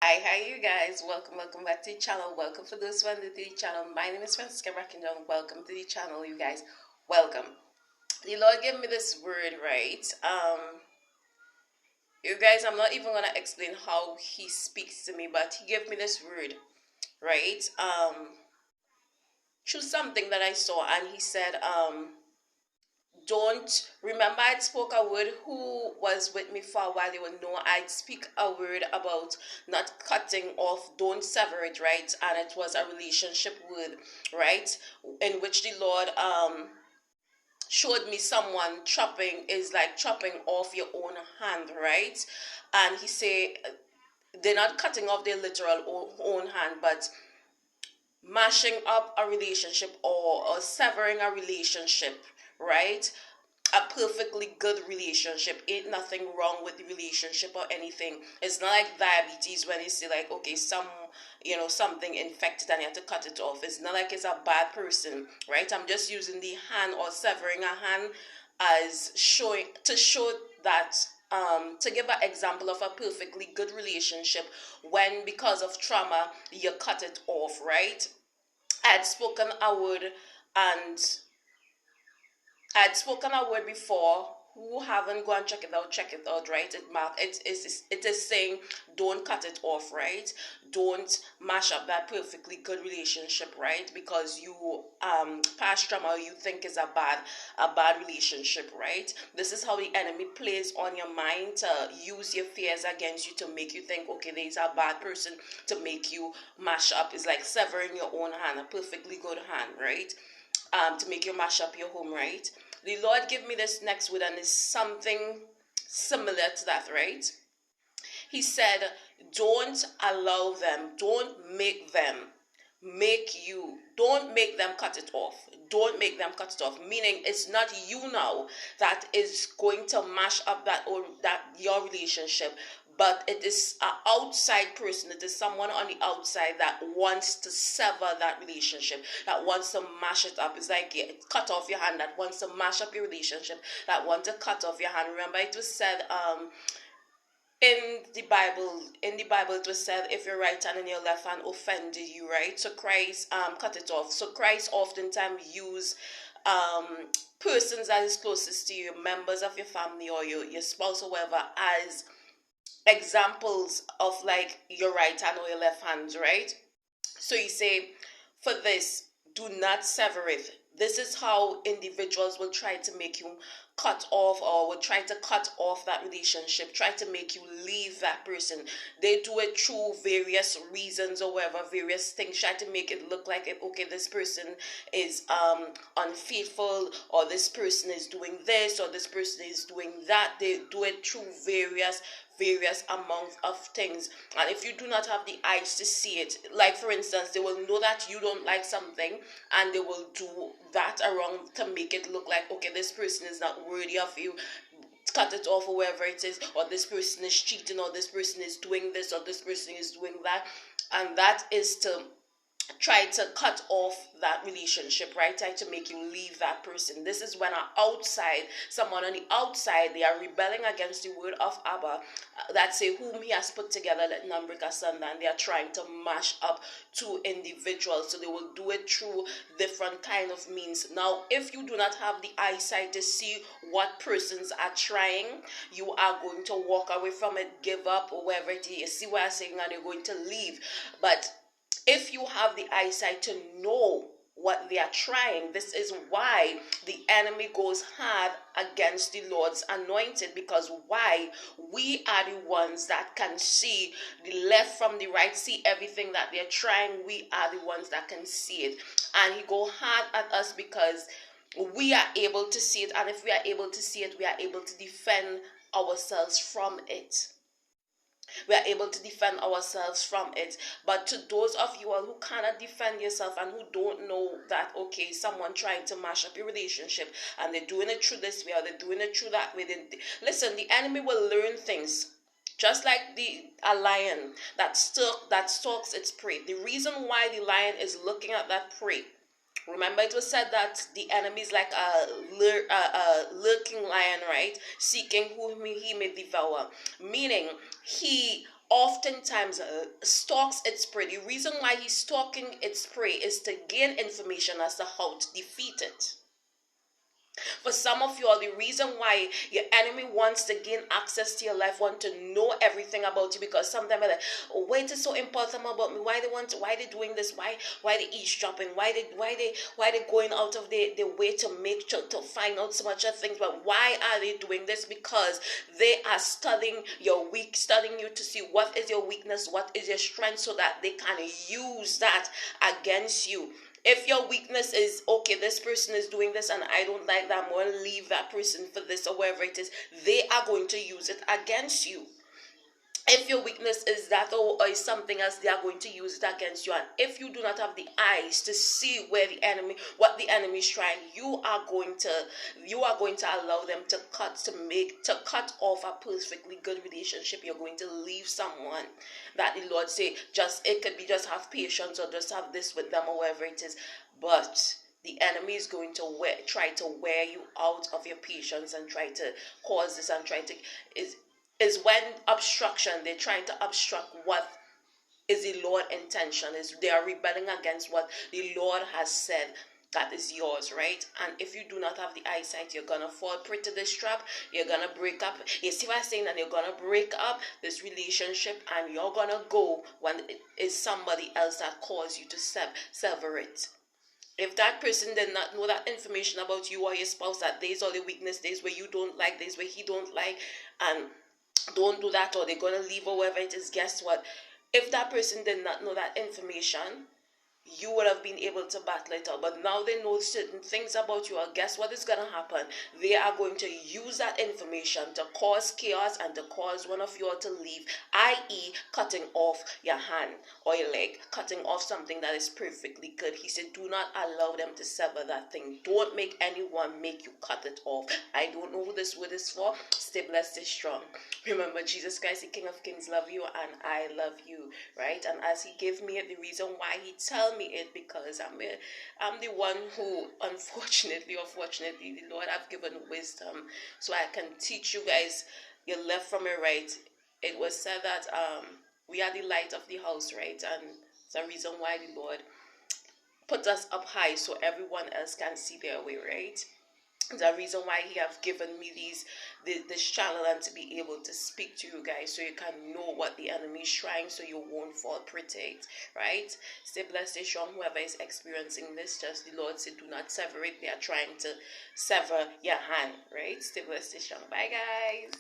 Hi you guys. Welcome back to the channel. Welcome for those who are new to the channel. My name is fransica brackin. Welcome to the channel, you guys. Welcome. The Lord gave me this word, right? You guys, I'm not even gonna explain how He speaks to me, but He gave me this word, right? Through something that I saw, and He said, don't remember I spoke a word who was with me for a while. They will know I'd speak a word about not cutting off, don't sever it, right? And it was a relationship word, right? In which the Lord showed me someone chopping is like chopping off your own hand, right? And he say they're not cutting off their literal own hand, but mashing up a relationship, or severing a relationship, right? A perfectly good relationship. Ain't nothing wrong with the relationship or anything. It's not like diabetes when you say like, okay, something infected and you have to cut it off. It's not like it's a bad person, right? I'm just using the hand or severing a hand as showing to show that to give an example of a perfectly good relationship when because of trauma you cut it off, right? I had spoken a word and I'd spoken a word before. Who haven't gone check it out, right? It is saying don't cut it off, right? Don't mash up that perfectly good relationship, right? Because you past trauma you think is a bad relationship, right? This is how the enemy plays on your mind to use your fears against you to make you think, okay, there's a bad person, to make you mash up. It's like severing your own hand, a perfectly good hand, right? To make you mash up your home, right? The Lord give me this next word, and it's something similar to that, right? He said, don't allow them, don't make them make you, don't make them cut it off, don't make them cut it off, meaning it's not you now that is going to mash up that your relationship, but it is an outside person. It is someone on the outside that wants to sever that relationship, that wants to mash it up. It's like, yeah, cut off your hand, that wants to mash up your relationship, that wants to cut off your hand. Remember it was said in the Bible it was said, if your right hand and your left hand offended you, right? So Christ cut it off. So Christ oftentimes use persons that is closest to you, members of your family or your spouse or whatever, as examples of like your right hand or your left hand, right? So you say, for this, do not sever it. This is how individuals will try to make you cut off, or will try to cut off that relationship, try to make you leave that person. They do it through various reasons or whatever, various things, try to make it look like, okay, this person is unfaithful, or this person is doing this, or this person is doing that. They do it through various amount of things. And if you do not have the eyes to see it, like for instance, they will know that you don't like something, and they will do that around to make it look like, okay, this person is not worthy of you, cut it off, or wherever it is, or this person is cheating, or this person is doing this, or this person is doing that. And that is to try to cut off that relationship, right? Try to make you leave that person. This is when someone on the outside, they are rebelling against the word of Abba, that say, whom he has put together, let none break asunder. And they are trying to mash up two individuals. So they will do it through different kind of means. Now, if you do not have the eyesight to see what persons are trying, you are going to walk away from it, give up, or whatever it is. You see what I'm saying? And you're going to leave. But if you have the eyesight to know what they are trying, this is why the enemy goes hard against the Lord's anointed. Because why? We are the ones that can see the left from the right, see everything that they're trying. We are the ones that can see it. And he go hard at us because we are able to see it. And if we are able to see it, we are able to defend ourselves from it. We are able to defend ourselves from it. But to those of you all who cannot defend yourself, and who don't know that, okay, someone trying to mash up your relationship, and they're doing it through this way, or they're doing it through that way, listen, the enemy will learn things. Just like a lion that stalks its prey. The reason why the lion is looking at that prey, remember it was said that the enemy is like a lurking lion, right? Seeking whom he may devour. Meaning, he oftentimes stalks its prey. The reason why he's stalking its prey is to gain information as to how to defeat it. For some of you all, the reason why your enemy wants to gain access to your life, want to know everything about you, because sometimes they're like, oh, wait, it's so important about me. Why they doing this? Why they eavesdropping? Why they going out of their way to make sure to find out so much of things? But why are they doing this? Because they are studying studying you to see what is your weakness, what is your strength, so that they can use that against you. If your weakness is, okay, this person is doing this and I don't like that, I'm going to leave that person for this, or whatever it is, they are going to use it against you. If your weakness is that, or is something else, they are going to use it against you. And if you do not have the eyes to see what the enemy is trying, you are going to allow them to cut off a perfectly good relationship. You're going to leave someone that the Lord say, it could be just have patience, or just have this with them, or whatever it is. But the enemy is going to try to wear you out of your patience, and try to cause this, and try to is when they're trying to obstruct what is the Lord's intention, is they are rebelling against what the Lord has said that is yours, right? And if you do not have the eyesight, you're gonna fall prey to this trap. You're gonna break up. You see what I'm saying? And you're gonna break up this relationship, and you're gonna go when it is somebody else that caused you to sever it. If that person did not know that information about you or your spouse, that there's all the weakness, days where you don't like, days where he don't like, and don't do that, or they're gonna leave, or whatever it is, guess what? If that person did not know that information, you would have been able to battle it out. But now they know certain things about you, or guess what is going to happen? They are going to use that information to cause chaos, and to cause one of you all to leave, i.e. cutting off your hand or your leg, cutting off something that is perfectly good. He said, do not allow them to sever that thing. Don't make anyone make you cut it off. I don't know who this word is for. Stay blessed, stay strong. Remember, Jesus Christ, the King of Kings, love you, and I love you, right? And as he gave me the reason why he tell me it, because I'm the one who, unfortunately or fortunately, the Lord have given wisdom, so I can teach you guys your left from your right. It was said that we are the light of the house, right? And it's a reason why the Lord put us up high, so everyone else can see their way, right? The reason why he have given me this channel, and to be able to speak to you guys, so you can know what the enemy is trying, so you won't fall protect, right? Stay blessed, stay strong. Whoever is experiencing this, just the Lord said, do not sever it. They are trying to sever your hand, right? Stay blessed, stay strong. Bye, guys.